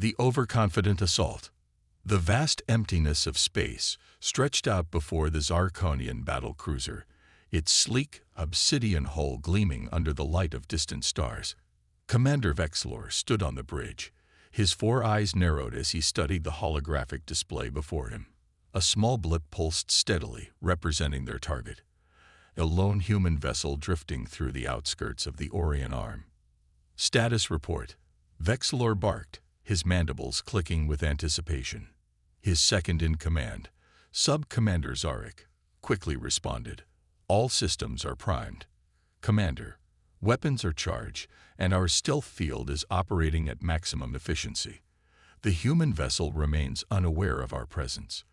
The overconfident assault. The vast emptiness of space stretched out before the Zarkonian battle cruiser, its sleek, obsidian hull gleaming under the light of distant stars. Commander Vexlor stood on the bridge, his four eyes narrowed as he studied the holographic display before him. A small blip pulsed steadily, representing their target, a lone human vessel drifting through the outskirts of the Orion Arm. Status report. Vexlor barked, his mandibles clicking with anticipation. His second-in-command, Sub-Commander Zarek, quickly responded. All systems are primed. Commander, weapons are charged, and our stealth field is operating at maximum efficiency. The human vessel remains unaware of our presence.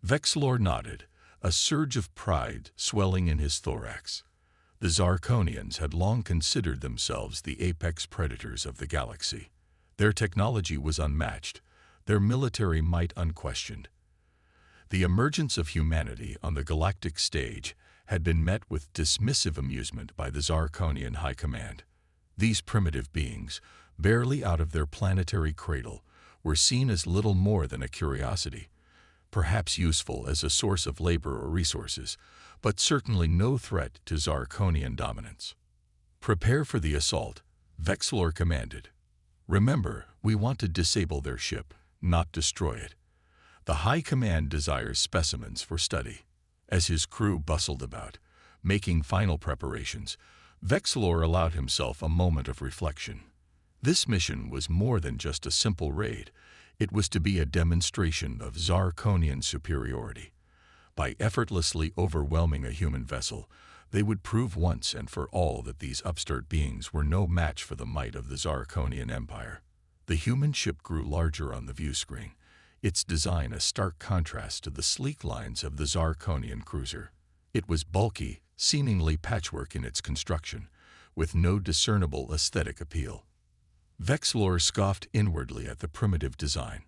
Vexlor nodded, a surge of pride swelling in his thorax. The Zarkonians had long considered themselves the apex predators of the galaxy. Their technology was unmatched, their military might unquestioned. The emergence of humanity on the galactic stage had been met with dismissive amusement by the Zarkonian High Command. These primitive beings, barely out of their planetary cradle, were seen as little more than a curiosity, perhaps useful as a source of labor or resources, but certainly no threat to Zarkonian dominance. Prepare for the assault, Vexlor commanded. Remember, we want to disable their ship, not destroy it. The High Command desires specimens for study. As his crew bustled about, making final preparations, Vexlor allowed himself a moment of reflection. This mission was more than just a simple raid. It was to be a demonstration of Zarkonian superiority. By effortlessly overwhelming a human vessel, they would prove once and for all that these upstart beings were no match for the might of the Zarkonian Empire. The human ship grew larger on the view screen, its design a stark contrast to the sleek lines of the Zarkonian cruiser. It was bulky, seemingly patchwork in its construction, with no discernible aesthetic appeal. Vexlor scoffed inwardly at the primitive design.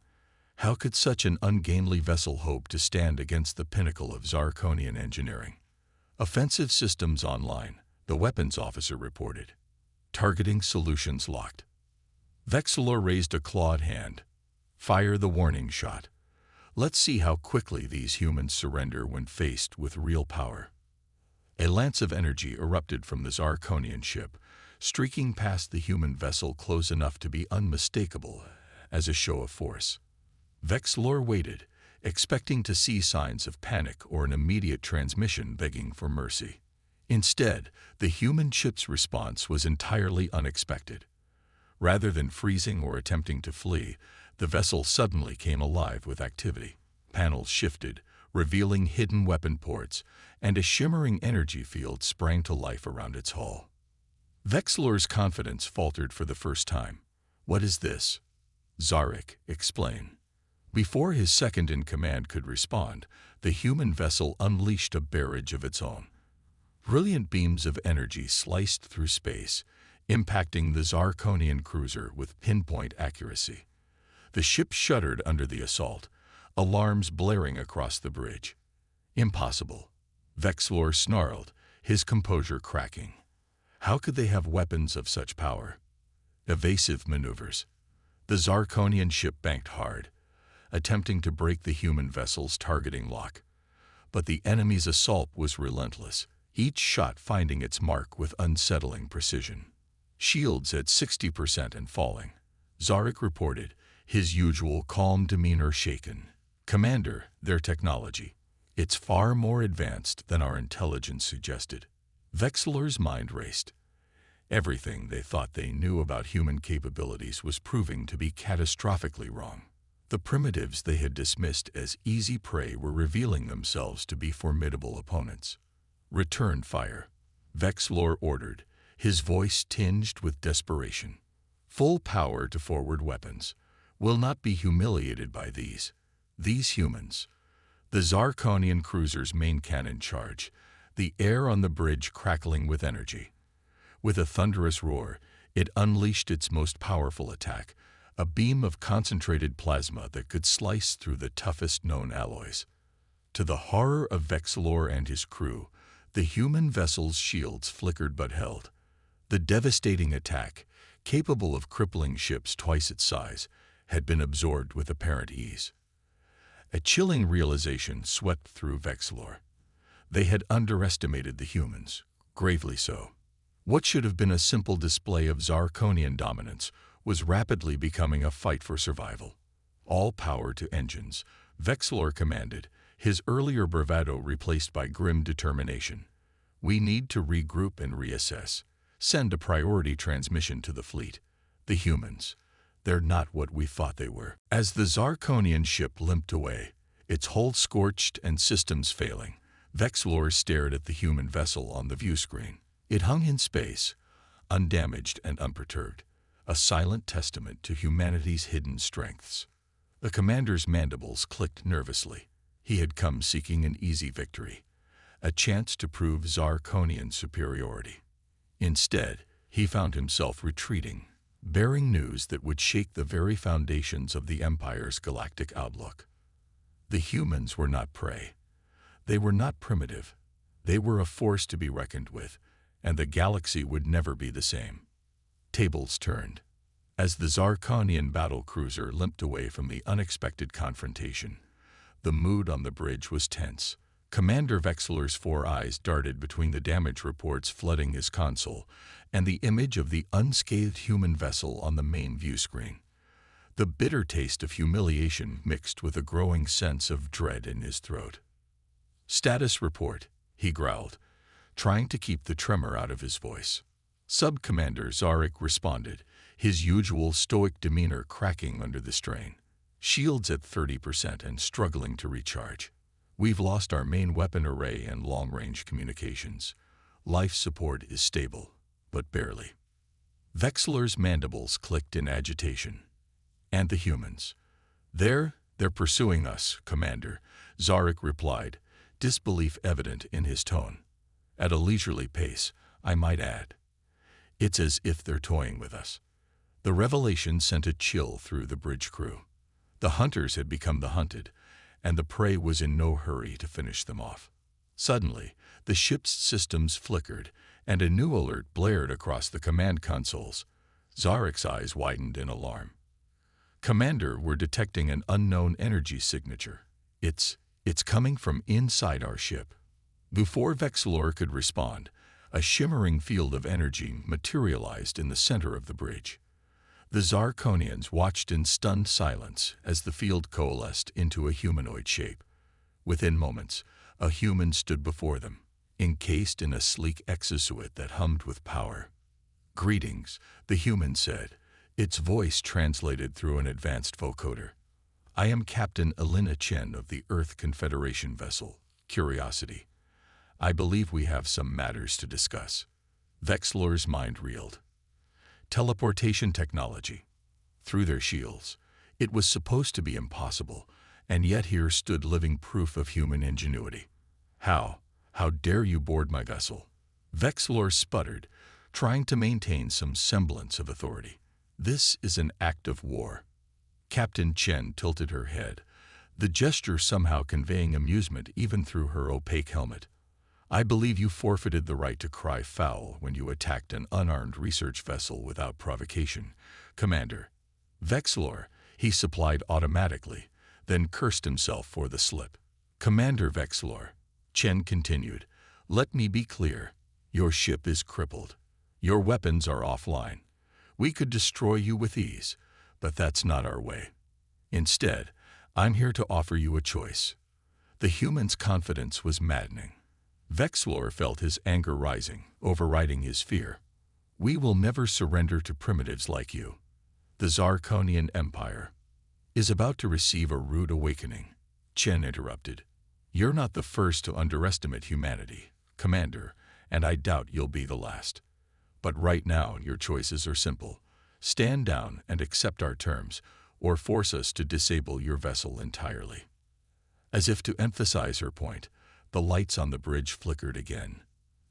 How could such an ungainly vessel hope to stand against the pinnacle of Zarkonian engineering? Offensive systems online, the weapons officer reported. Targeting solutions locked. Vexlor raised a clawed hand. Fire the warning shot. Let's see how quickly these humans surrender when faced with real power. A lance of energy erupted from the Zarkonian ship, streaking past the human vessel close enough to be unmistakable as a show of force. Vexlor waited, expecting to see signs of panic or an immediate transmission begging for mercy. Instead, the human ship's response was entirely unexpected. Rather than freezing or attempting to flee, the vessel suddenly came alive with activity. Panels shifted, revealing hidden weapon ports, and a shimmering energy field sprang to life around its hull. Vexlor's confidence faltered for the first time. What is this? Zarek, explain. Before his second-in-command could respond, the human vessel unleashed a barrage of its own. Brilliant beams of energy sliced through space, impacting the Zarkonian cruiser with pinpoint accuracy. The ship shuddered under the assault, alarms blaring across the bridge. Impossible. Vexlor snarled, his composure cracking. How could they have weapons of such power? Evasive maneuvers. The Zarkonian ship banked hard, attempting to break the human vessel's targeting lock. But the enemy's assault was relentless, each shot finding its mark with unsettling precision. Shields at 60% and falling. Zarek reported, his usual calm demeanor shaken. Commander, their technology. It's far more advanced than our intelligence suggested. Vexlor's mind raced. Everything they thought they knew about human capabilities was proving to be catastrophically wrong. The primitives they had dismissed as easy prey were revealing themselves to be formidable opponents. Return fire, Vexlor ordered, his voice tinged with desperation. Full power to forward weapons. Will not be humiliated by these humans. The Zarkonian cruiser's main cannon charge, the air on the bridge crackling with energy. With a thunderous roar, it unleashed its most powerful attack, a beam of concentrated plasma that could slice through the toughest known alloys. To the horror of Vexlor and his crew, the human vessel's shields flickered but held. The devastating attack, capable of crippling ships twice its size, had been absorbed with apparent ease. A chilling realization swept through Vexlor. They had underestimated the humans, gravely so. What should have been a simple display of Zarkonian dominance was rapidly becoming a fight for survival. All power to engines, Vexlor commanded, his earlier bravado replaced by grim determination. We need to regroup and reassess. Send a priority transmission to the fleet. The humans, they're not what we thought they were. As the Zarkonian ship limped away, its hull scorched and systems failing, Vexlor stared at the human vessel on the view screen. It hung in space, undamaged and unperturbed, a silent testament to humanity's hidden strengths. The commander's mandibles clicked nervously. He had come seeking an easy victory, a chance to prove Zarkonian superiority. Instead, he found himself retreating, bearing news that would shake the very foundations of the Empire's galactic outlook. The humans were not prey. They were not primitive. They were a force to be reckoned with, and the galaxy would never be the same. Tables turned. As the Zarkonian battlecruiser limped away from the unexpected confrontation, the mood on the bridge was tense. Commander Vexlor's 4 eyes darted between the damage reports flooding his console and the image of the unscathed human vessel on the main view screen. The bitter taste of humiliation mixed with a growing sense of dread in his throat. "Status report," he growled, trying to keep the tremor out of his voice. Sub-Commander Zarek responded, his usual stoic demeanor cracking under the strain. "Shields at 30% and struggling to recharge. We've lost our main weapon array and long-range communications. Life support is stable, but barely." Vexlor's mandibles clicked in agitation. "And the humans? They're pursuing us, Commander," Zarek replied, disbelief evident in his tone. "At a leisurely pace, I might add. It's as if they're toying with us." The revelation sent a chill through the bridge crew. The hunters had become the hunted, and the prey was in no hurry to finish them off. Suddenly, the ship's systems flickered, and a new alert blared across the command consoles. Zarek's eyes widened in alarm. "Commander, we're detecting an unknown energy signature. It's coming from inside our ship." Before Vexlor could respond, a shimmering field of energy materialized in the center of the bridge. The Zarkonians watched in stunned silence as the field coalesced into a humanoid shape. Within moments, a human stood before them, encased in a sleek exosuit that hummed with power. "Greetings," the human said, its voice translated through an advanced vocoder. "I am Captain Elena Chen of the Earth Confederation vessel, Curiosity. I believe we have some matters to discuss." Vexlor's mind reeled. Teleportation technology. Through their shields. It was supposed to be impossible, and yet here stood living proof of human ingenuity. How dare you board my vessel?" Vexlor sputtered, trying to maintain some semblance of authority. "This is an act of war." Captain Chen tilted her head, the gesture somehow conveying amusement even through her opaque helmet. "I believe you forfeited the right to cry foul when you attacked an unarmed research vessel without provocation, Commander." Vexlor, he supplied automatically, then cursed himself for the slip. "Commander Vexlor," Chen continued, "let me be clear. Your ship is crippled. Your weapons are offline. We could destroy you with ease, but that's not our way. Instead, I'm here to offer you a choice." The human's confidence was maddening. Vexlor felt his anger rising, overriding his fear. "We will never surrender to primitives like you. The Zarkonian Empire is about to receive a rude awakening," Chen interrupted. "You're not the first to underestimate humanity, Commander, and I doubt you'll be the last. But right now, your choices are simple. Stand down and accept our terms, or force us to disable your vessel entirely." As if to emphasize her point, the lights on the bridge flickered again.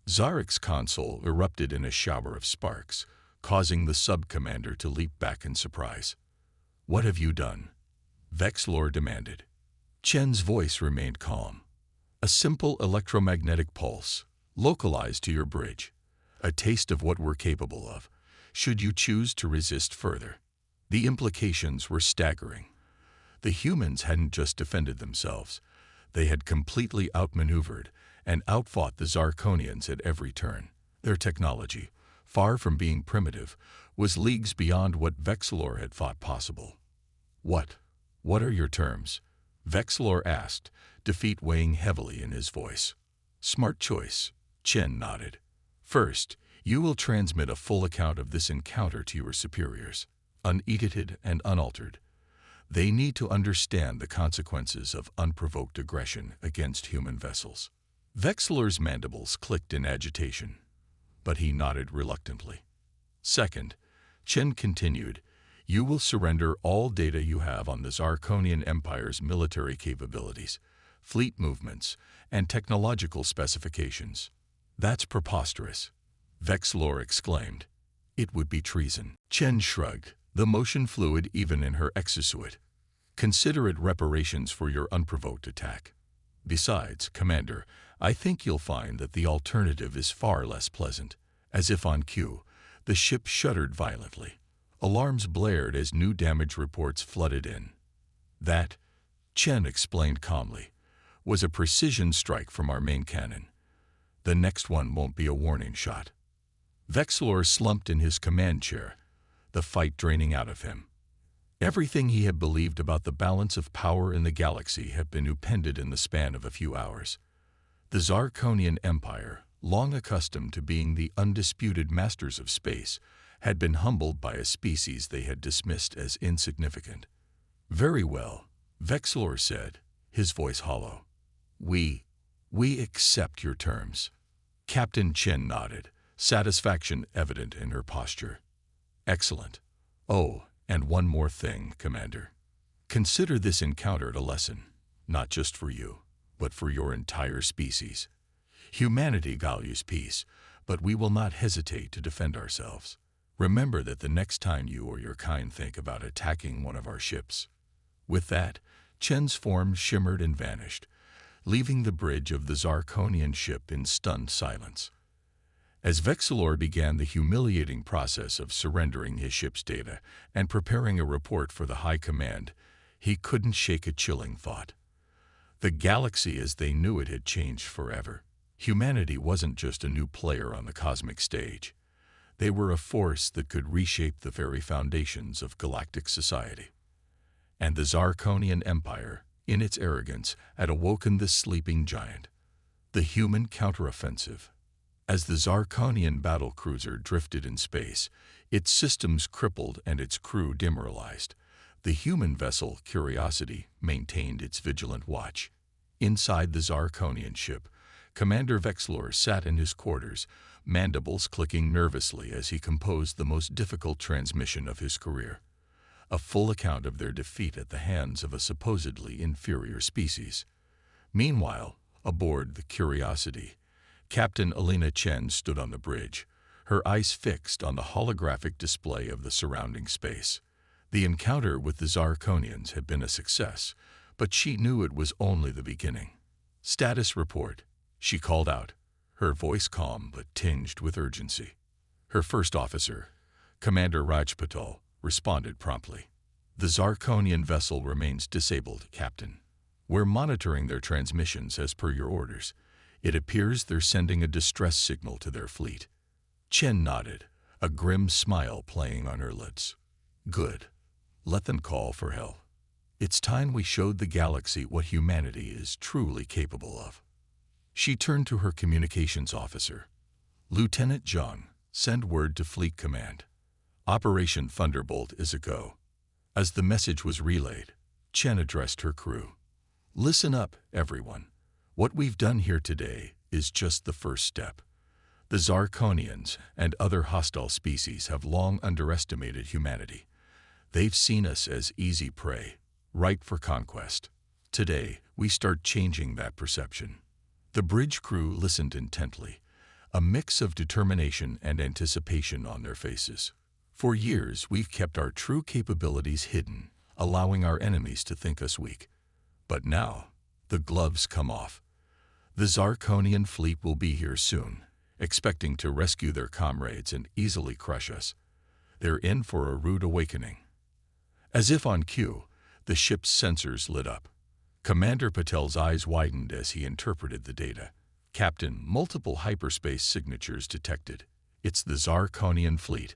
Zarek's console erupted in a shower of sparks, causing the sub-commander to leap back in surprise. "What have you done?" Vexlor demanded. Chen's voice remained calm. "A simple electromagnetic pulse, localized to your bridge. A taste of what we're capable of, should you choose to resist further." The implications were staggering. The humans hadn't just defended themselves. They had completely outmaneuvered and outfought the Zarkonians at every turn. Their technology, far from being primitive, was leagues beyond what Vexilor had thought possible. What are your terms? Vexilor asked, defeat weighing heavily in his voice. Smart choice, Chen nodded. First, you will transmit a full account of this encounter to your superiors, unedited and unaltered. They need to understand the consequences of unprovoked aggression against human vessels. Vexilor's mandibles clicked in agitation, but he nodded reluctantly. Second, Chen continued, you will surrender all data you have on the Zarkonian Empire's military capabilities, fleet movements, and technological specifications. That's preposterous, Vexilor exclaimed. It would be treason. Chen shrugged, the motion fluid even in her exosuit. Consider it reparations for your unprovoked attack. Besides, Commander, I think you'll find that the alternative is far less pleasant. As if on cue, the ship shuddered violently. Alarms blared as new damage reports flooded in. That, Chen explained calmly, was a precision strike from our main cannon. The next one won't be a warning shot. Vexilor slumped in his command chair, the fight draining out of him. Everything he had believed about the balance of power in the galaxy had been upended in the span of a few hours. The Zarkonian Empire, long accustomed to being the undisputed masters of space, had been humbled by a species they had dismissed as insignificant. Very well, Vexilor said, his voice hollow. We accept your terms. Captain Chen nodded, satisfaction evident in her posture. Excellent. Oh, and one more thing, Commander. Consider this encounter a lesson, not just for you, but for your entire species. Humanity values peace, but we will not hesitate to defend ourselves. Remember that the next time you or your kind think about attacking one of our ships. With that, Chen's form shimmered and vanished, leaving the bridge of the Zarkonian ship in stunned silence. As Vexilor began the humiliating process of surrendering his ship's data and preparing a report for the High Command, he couldn't shake a chilling thought. The galaxy as they knew it had changed forever. Humanity wasn't just a new player on the cosmic stage. They were a force that could reshape the very foundations of galactic society. And the Zarkonian Empire, in its arrogance, had awoken this sleeping giant. The human counteroffensive. As the Zarkonian battlecruiser drifted in space, its systems crippled and its crew demoralized, the human vessel Curiosity maintained its vigilant watch. Inside the Zarkonian ship, Commander Vexilor sat in his quarters, mandibles clicking nervously as he composed the most difficult transmission of his career. A full account of their defeat at the hands of a supposedly inferior species. Meanwhile, aboard the Curiosity, Captain Alina Chen stood on the bridge, her eyes fixed on the holographic display of the surrounding space. The encounter with the Zarkonians had been a success, but she knew it was only the beginning. Status report, she called out, her voice calm but tinged with urgency. Her first officer, Commander Rajpatal, responded promptly. The Zarkonian vessel remains disabled, Captain. We're monitoring their transmissions as per your orders. It appears they're sending a distress signal to their fleet. Chen nodded, a grim smile playing on her lips. Good. Let them call for help. It's time we showed the galaxy what humanity is truly capable of. She turned to her communications officer. Lieutenant Zhang, send word to Fleet Command. Operation Thunderbolt is a go. As the message was relayed, Chen addressed her crew. Listen up, everyone. What we've done here today is just the first step. The Zarkonians and other hostile species have long underestimated humanity. They've seen us as easy prey, ripe for conquest. Today, we start changing that perception. The bridge crew listened intently, a mix of determination and anticipation on their faces. For years, we've kept our true capabilities hidden, allowing our enemies to think us weak. But now, the gloves come off. The Zarkonian fleet will be here soon, expecting to rescue their comrades and easily crush us. They're in for a rude awakening. As if on cue, the ship's sensors lit up. Commander Patel's eyes widened as he interpreted the data. Captain, multiple hyperspace signatures detected. It's the Zarkonian fleet.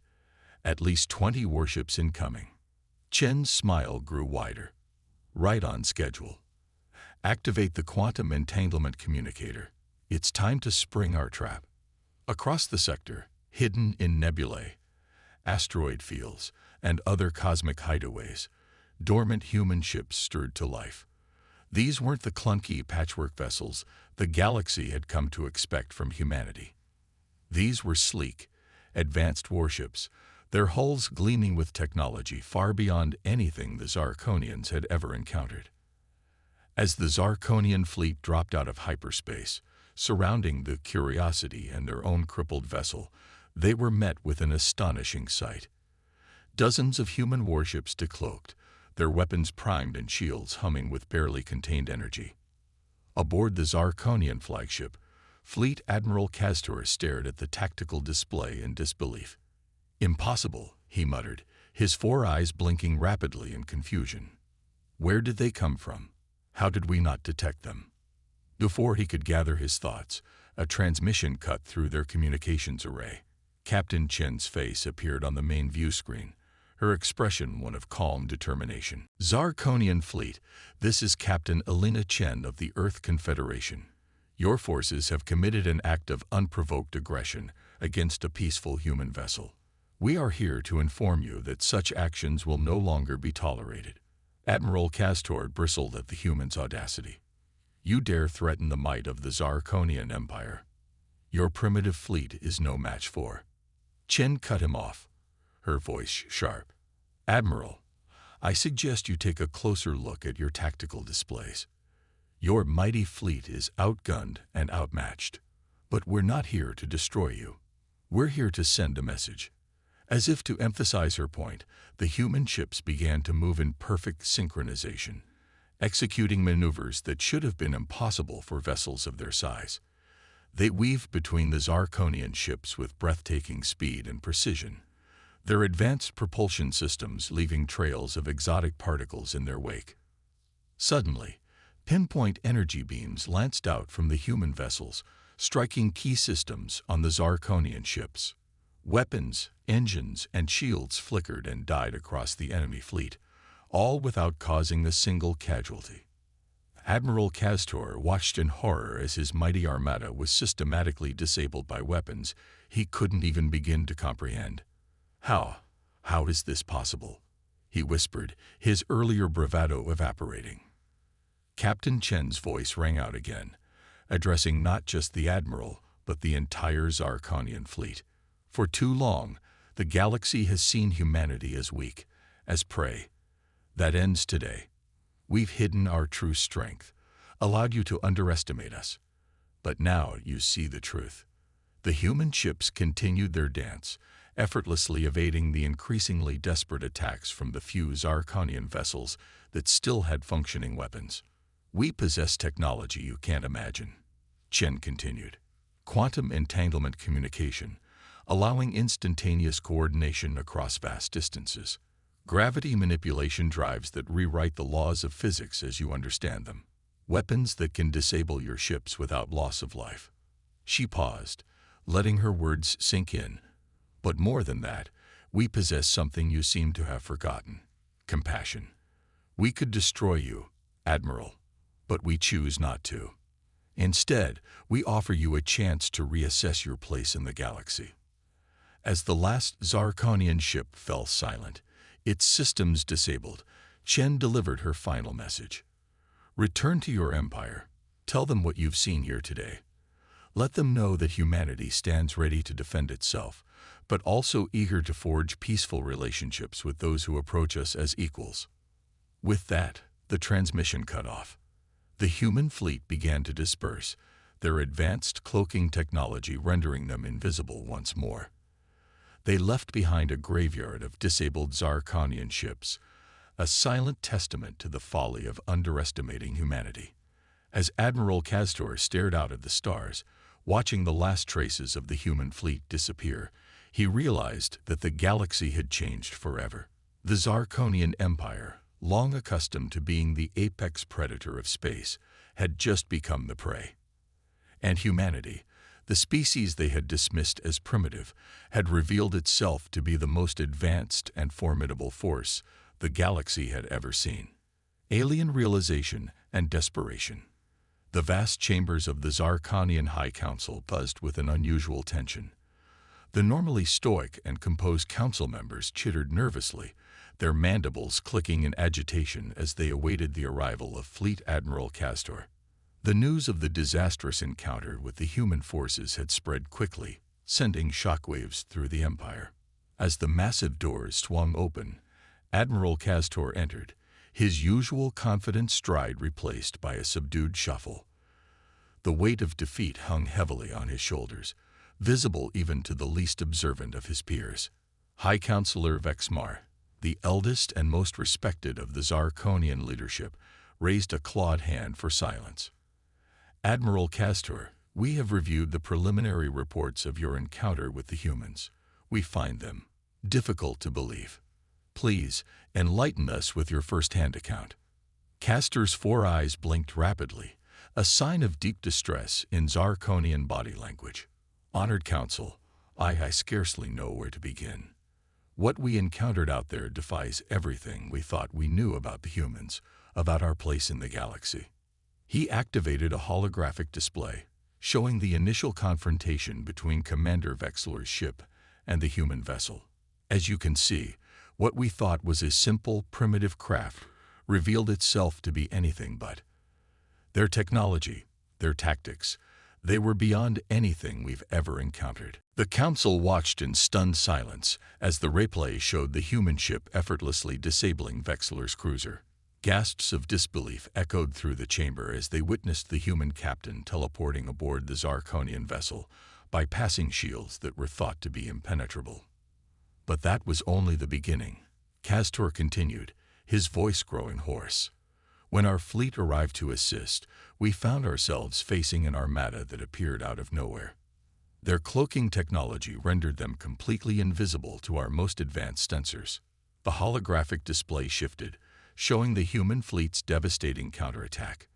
At least 20 warships incoming. Chen's smile grew wider. Right on schedule. Activate the quantum entanglement communicator. It's time to spring our trap. Across the sector, hidden in nebulae, asteroid fields, and other cosmic hideaways, dormant human ships stirred to life. These weren't the clunky patchwork vessels the galaxy had come to expect from humanity. These were sleek, advanced warships, their hulls gleaming with technology far beyond anything the Zarkonians had ever encountered. As the Zarkonian fleet dropped out of hyperspace, surrounding the Curiosity and their own crippled vessel, they were met with an astonishing sight. Dozens of human warships decloaked, their weapons primed and shields humming with barely contained energy. Aboard the Zarkonian flagship, Fleet Admiral Castor stared at the tactical display in disbelief. "Impossible," he muttered, his 4 eyes blinking rapidly in confusion. "Where did they come from? How did we not detect them?" Before he could gather his thoughts, a transmission cut through their communications array. Captain Chen's face appeared on the main view screen, her expression one of calm determination. "Zarkonian Fleet, this is Captain Elena Chen of the Earth Confederation. Your forces have committed an act of unprovoked aggression against a peaceful human vessel. We are here to inform you that such actions will no longer be tolerated." Admiral Castor bristled at the human's audacity. "You dare threaten the might of the Zarkonian Empire? Your primitive fleet is no match for." Chen cut him off, her voice sharp. "Admiral, I suggest you take a closer look at your tactical displays. Your mighty fleet is outgunned and outmatched. But we're not here to destroy you. We're here to send a message." As if to emphasize her point, the human ships began to move in perfect synchronization, executing maneuvers that should have been impossible for vessels of their size. They weaved between the Zarkonian ships with breathtaking speed and precision, their advanced propulsion systems leaving trails of exotic particles in their wake. Suddenly, pinpoint energy beams lanced out from the human vessels, striking key systems on the Zarkonian ships. Weapons, engines, and shields flickered and died across the enemy fleet, all without causing a single casualty. Admiral Castor watched in horror as his mighty armada was systematically disabled by weapons he couldn't even begin to comprehend. How is this possible?" he whispered, his earlier bravado evaporating. Captain Chen's voice rang out again, addressing not just the Admiral, but the entire Zarkonian fleet. "For too long, the galaxy has seen humanity as weak, as prey. That ends today. We've hidden our true strength, allowed you to underestimate us. But now you see the truth." The human ships continued their dance, effortlessly evading the increasingly desperate attacks from the few Zarkonian vessels that still had functioning weapons. "We possess technology you can't imagine," Chen continued. "Quantum entanglement communication, allowing instantaneous coordination across vast distances. Gravity manipulation drives that rewrite the laws of physics as you understand them. Weapons that can disable your ships without loss of life." She paused, letting her words sink in. "But more than that, we possess something you seem to have forgotten: compassion. We could destroy you, Admiral, but we choose not to. Instead, we offer you a chance to reassess your place in the galaxy." As the last Zarkonian ship fell silent, its systems disabled, Chen delivered her final message. "Return to your empire. Tell them what you've seen here today. Let them know that humanity stands ready to defend itself, but also eager to forge peaceful relationships with those who approach us as equals." With that, the transmission cut off. The human fleet began to disperse, their advanced cloaking technology rendering them invisible once more. They left behind a graveyard of disabled Zarkonian ships, a silent testament to the folly of underestimating humanity. As Admiral Castor stared out at the stars, watching the last traces of the human fleet disappear, he realized that the galaxy had changed forever. The Zarkonian Empire, long accustomed to being the apex predator of space, had just become the prey. And humanity, the species they had dismissed as primitive, had revealed itself to be the most advanced and formidable force the galaxy had ever seen. Alien realization and desperation. The vast chambers of the Zarkonian High Council buzzed with an unusual tension. The normally stoic and composed council members chittered nervously, their mandibles clicking in agitation as they awaited the arrival of Fleet Admiral Castor. The news of the disastrous encounter with the human forces had spread quickly, sending shockwaves through the Empire. As the massive doors swung open, Admiral Castor entered, his usual confident stride replaced by a subdued shuffle. The weight of defeat hung heavily on his shoulders, visible even to the least observant of his peers. High Counselor Vexmar, the eldest and most respected of the Zarkonian leadership, raised a clawed hand for silence. Admiral Castor, we have reviewed the preliminary reports of your encounter with the humans. We find them difficult to believe. Please, enlighten us with your first-hand account. Castor's 4 eyes blinked rapidly, a sign of deep distress in Zarkonian body language. Honored Council, I scarcely know where to begin. What we encountered out there defies everything we thought we knew about the humans, about our place in the galaxy. He activated a holographic display, showing the initial confrontation between Commander Vexler's ship and the human vessel. As you can see, what we thought was a simple, primitive craft revealed itself to be anything but. Their technology, their tactics, they were beyond anything we've ever encountered. The Council watched in stunned silence as the replay showed the human ship effortlessly disabling Vexler's cruiser. Gasps of disbelief echoed through the chamber as they witnessed the human captain teleporting aboard the Zarkonian vessel, bypassing shields that were thought to be impenetrable. But that was only the beginning. Castor continued, his voice growing hoarse. When our fleet arrived to assist, we found ourselves facing an armada that appeared out of nowhere. Their cloaking technology rendered them completely invisible to our most advanced sensors. The holographic display shifted, showing the human fleet's devastating counterattack.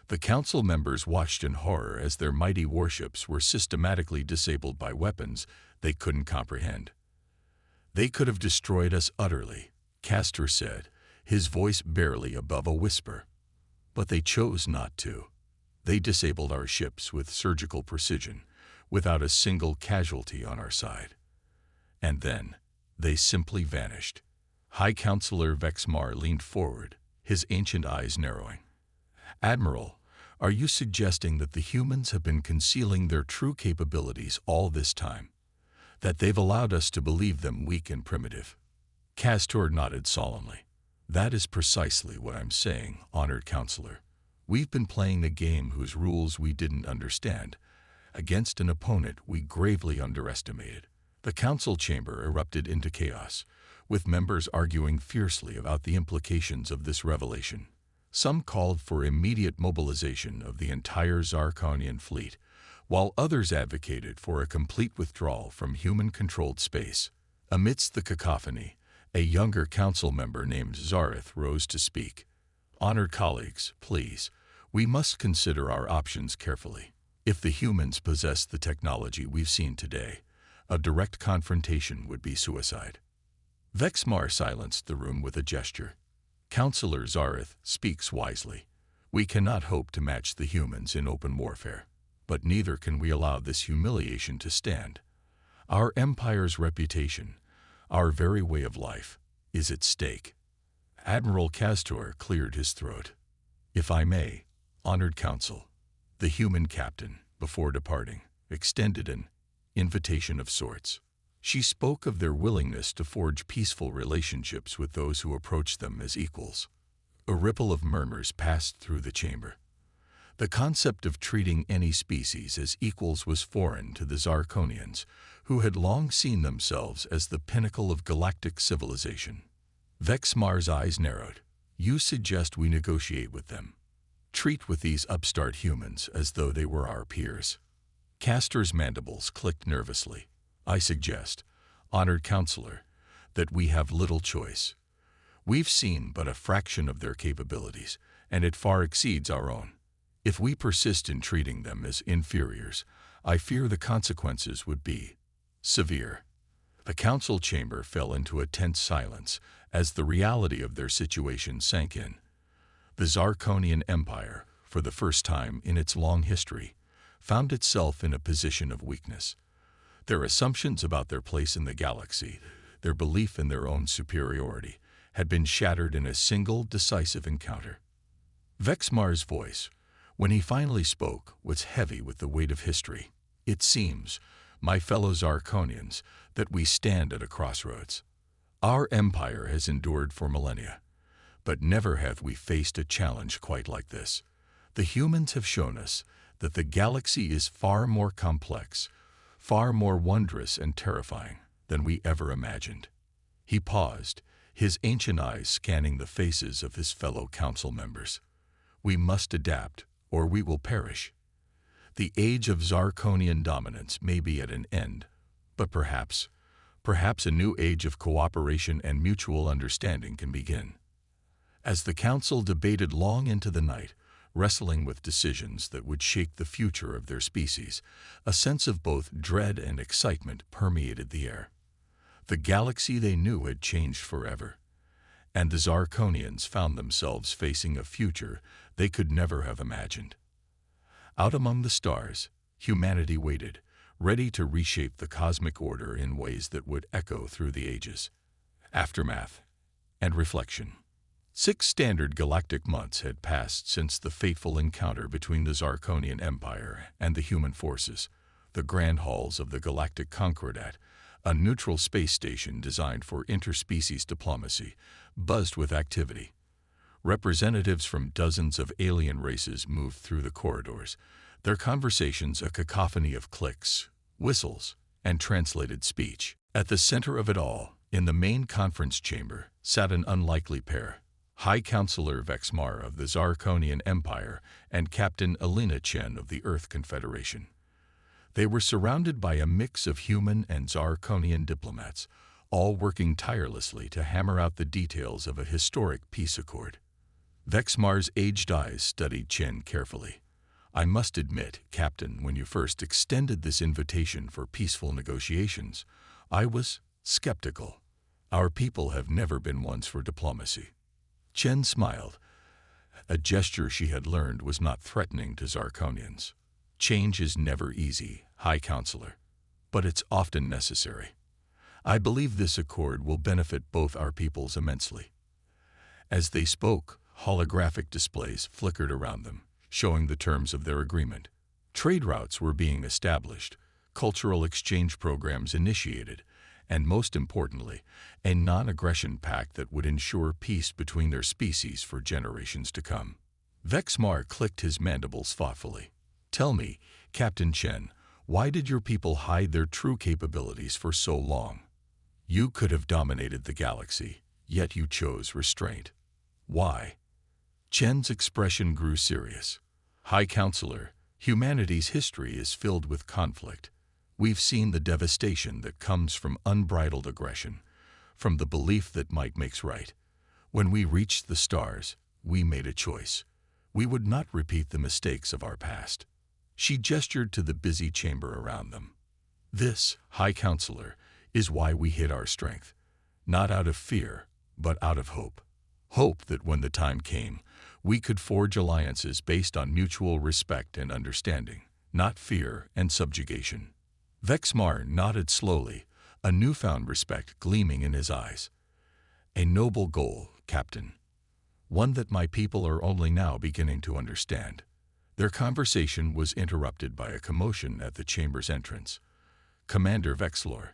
The Council members watched in horror as their mighty warships were systematically disabled by weapons they couldn't comprehend. They could have destroyed us utterly, Castor said, his voice barely above a whisper. But they chose not to. They disabled our ships with surgical precision, without a single casualty on our side. And then, they simply vanished. High Counselor Vexmar leaned forward, his ancient eyes narrowing. Admiral, are you suggesting that the humans have been concealing their true capabilities all this time? That they've allowed us to believe them weak and primitive? Castor nodded solemnly. That is precisely what I'm saying, Honored Counselor. We've been playing a game whose rules we didn't understand, against an opponent we gravely underestimated. The council chamber erupted into chaos, with members arguing fiercely about the implications of this revelation. Some called for immediate mobilization of the entire Zarkonian fleet, while others advocated for a complete withdrawal from human-controlled space. Amidst the cacophony, a younger council member named Zareth rose to speak. Honored colleagues, please, we must consider our options carefully. If the humans possess the technology we've seen today, a direct confrontation would be suicide. Vexmar silenced the room with a gesture. Counselor Zareth speaks wisely. We cannot hope to match the humans in open warfare, but neither can we allow this humiliation to stand. Our empire's reputation, our very way of life, is at stake. Admiral Castor cleared his throat. If I may, Honored Council, the human captain, before departing, extended an invitation of sorts. She spoke of their willingness to forge peaceful relationships with those who approach them as equals. A ripple of murmurs passed through the chamber. The concept of treating any species as equals was foreign to the Zarkonians, who had long seen themselves as the pinnacle of galactic civilization. Vexmar's eyes narrowed. You suggest we negotiate with them. Treat with these upstart humans as though they were our peers. Castor's mandibles clicked nervously. I suggest, Honored Counselor, that we have little choice. We've seen but a fraction of their capabilities, and it far exceeds our own. If we persist in treating them as inferiors, I fear the consequences would be severe. The council chamber fell into a tense silence as the reality of their situation sank in. The Zarkonian Empire, for the first time in its long history, found itself in a position of weakness. Their assumptions about their place in the galaxy, their belief in their own superiority, had been shattered in a single decisive encounter. Vexmar's voice, when he finally spoke, was heavy with the weight of history. It seems, my fellow Zarkonians, that we stand at a crossroads. Our empire has endured for millennia, but never have we faced a challenge quite like this. The humans have shown us that the galaxy is far more complex, far more wondrous and terrifying than we ever imagined. He paused, his ancient eyes scanning the faces of his fellow council members. We must adapt, or we will perish. The age of Zarkonian dominance may be at an end, but perhaps a new age of cooperation and mutual understanding can begin. As the council debated long into the night, wrestling with decisions that would shape the future of their species, a sense of both dread and excitement permeated the air. The galaxy they knew had changed forever, and the Zarkonians found themselves facing a future they could never have imagined. Out among the stars, humanity waited, ready to reshape the cosmic order in ways that would echo through the ages. Aftermath and reflection. 6 standard galactic months had passed since the fateful encounter between the Zarkonian Empire and the human forces. The grand halls of the Galactic Concordat, a neutral space station designed for interspecies diplomacy, buzzed with activity. Representatives from dozens of alien races moved through the corridors, their conversations a cacophony of clicks, whistles, and translated speech. At the center of it all, in the main conference chamber, sat an unlikely pair. High Counselor Vexmar of the Zarkonian Empire and Captain Alina Chen of the Earth Confederation. They were surrounded by a mix of human and Zarkonian diplomats, all working tirelessly to hammer out the details of a historic peace accord. Vexmar's aged eyes studied Chen carefully. I must admit, Captain, when you first extended this invitation for peaceful negotiations, I was skeptical. Our people have never been ones for diplomacy. Chen smiled. A gesture she had learned was not threatening to Zarkonians. Change is never easy, High Counselor, but it's often necessary. I believe this accord will benefit both our peoples immensely. As they spoke, holographic displays flickered around them, showing the terms of their agreement. Trade routes were being established, cultural exchange programs initiated, and most importantly, a non-aggression pact that would ensure peace between their species for generations to come. Vexmar clicked his mandibles thoughtfully. Tell me, Captain Chen, why did your people hide their true capabilities for so long? You could have dominated the galaxy, yet you chose restraint. Why? Chen's expression grew serious. High Counselor, humanity's history is filled with conflict. We've seen the devastation that comes from unbridled aggression, from the belief that might makes right. When we reached the stars, we made a choice. We would not repeat the mistakes of our past. She gestured to the busy chamber around them. This, High Counselor, is why we hid our strength, not out of fear, but out of hope. Hope that when the time came, we could forge alliances based on mutual respect and understanding, not fear and subjugation. Vexmar nodded slowly, a newfound respect gleaming in his eyes. A noble goal, Captain. One that my people are only now beginning to understand. Their conversation was interrupted by a commotion at the chamber's entrance. Commander Vexlor,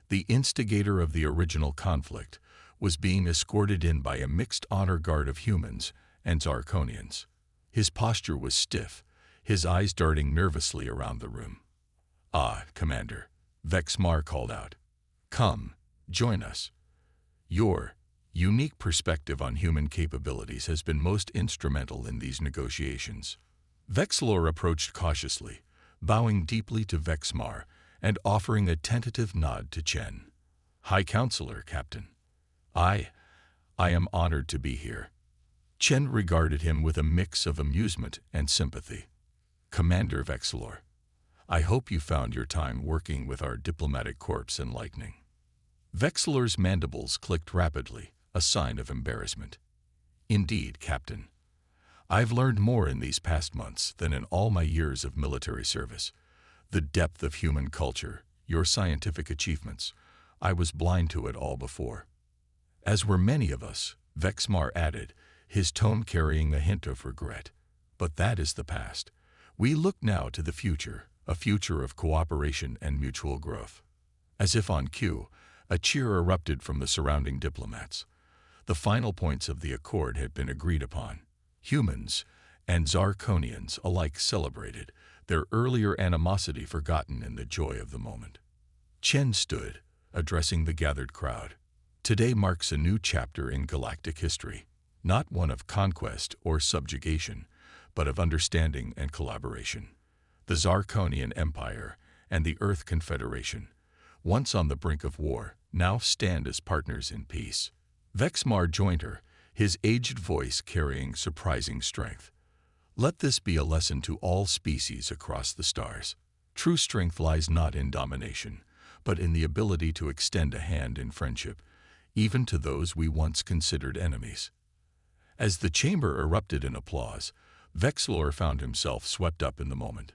the instigator of the original conflict, was being escorted in by a mixed honor guard of humans and Zarkonians. His posture was stiff, his eyes darting nervously around the room. Ah, Commander, Vexmar called out. Come, join us. Your unique perspective on human capabilities has been most instrumental in these negotiations. Vexlor approached cautiously, bowing deeply to Vexmar and offering a tentative nod to Chen. High Counselor, Captain. I I am honored to be here." Chen regarded him with a mix of amusement and sympathy. "Commander Vexilor, I hope you found your time working with our diplomatic corps enlightening." Vexilor's mandibles clicked rapidly, a sign of embarrassment. "Indeed, Captain. I've learned more in these past months than in all my years of military service. The depth of human culture, your scientific achievements, I was blind to it all before." "As were many of us," Vexmar added, his tone carrying a hint of regret. "But that is the past. We look now to the future, a future of cooperation and mutual growth." As if on cue, a cheer erupted from the surrounding diplomats. The final points of the accord had been agreed upon. Humans and Zarkonians alike celebrated, their earlier animosity forgotten in the joy of the moment. Chen stood, addressing the gathered crowd. "Today marks a new chapter in galactic history, not one of conquest or subjugation, but of understanding and collaboration. The Zarkonian Empire and the Earth Confederation, once on the brink of war, now stand as partners in peace." Vexmar joined her, his aged voice carrying surprising strength. "Let this be a lesson to all species across the stars. True strength lies not in domination, but in the ability to extend a hand in friendship, even to those we once considered enemies." As the chamber erupted in applause, Vexilor found himself swept up in the moment.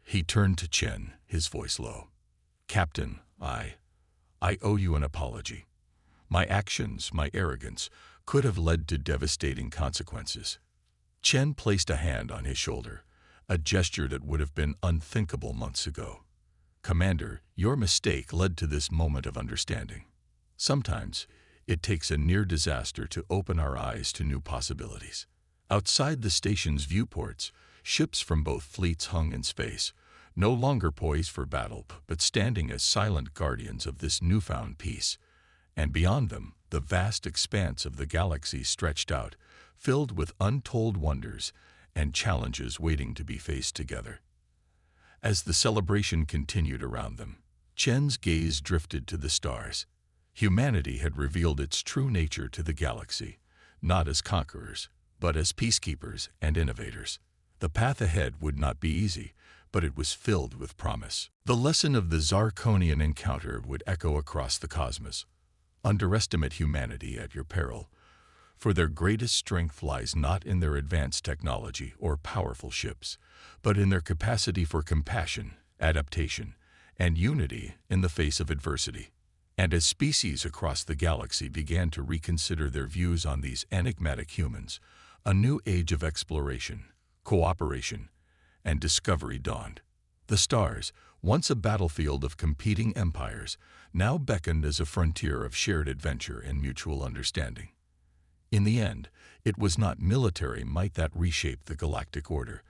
He turned to Chen, his voice low. "Captain, I owe you an apology. My actions, my arrogance, could have led to devastating consequences." Chen placed a hand on his shoulder, a gesture that would have been unthinkable months ago. "Commander, your mistake led to this moment of understanding. Sometimes, it takes a near disaster to open our eyes to new possibilities." Outside the station's viewports, ships from both fleets hung in space, no longer poised for battle, but standing as silent guardians of this newfound peace. And beyond them, the vast expanse of the galaxy stretched out, filled with untold wonders and challenges waiting to be faced together. As the celebration continued around them, Chen's gaze drifted to the stars. Humanity had revealed its true nature to the galaxy, not as conquerors, but as peacekeepers and innovators. The path ahead would not be easy, but it was filled with promise. The lesson of the Zarkonian encounter would echo across the cosmos. Underestimate humanity at your peril, for their greatest strength lies not in their advanced technology or powerful ships, but in their capacity for compassion, adaptation, and unity in the face of adversity. And as species across the galaxy began to reconsider their views on these enigmatic humans, a new age of exploration, cooperation, and discovery dawned. The stars, once a battlefield of competing empires, now beckoned as a frontier of shared adventure and mutual understanding. In the end, it was not military might that reshaped the galactic order,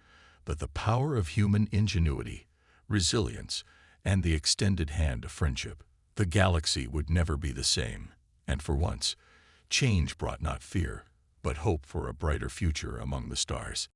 but the power of human ingenuity, resilience, and the extended hand of friendship. The galaxy would never be the same, and for once, change brought not fear, but hope for a brighter future among the stars.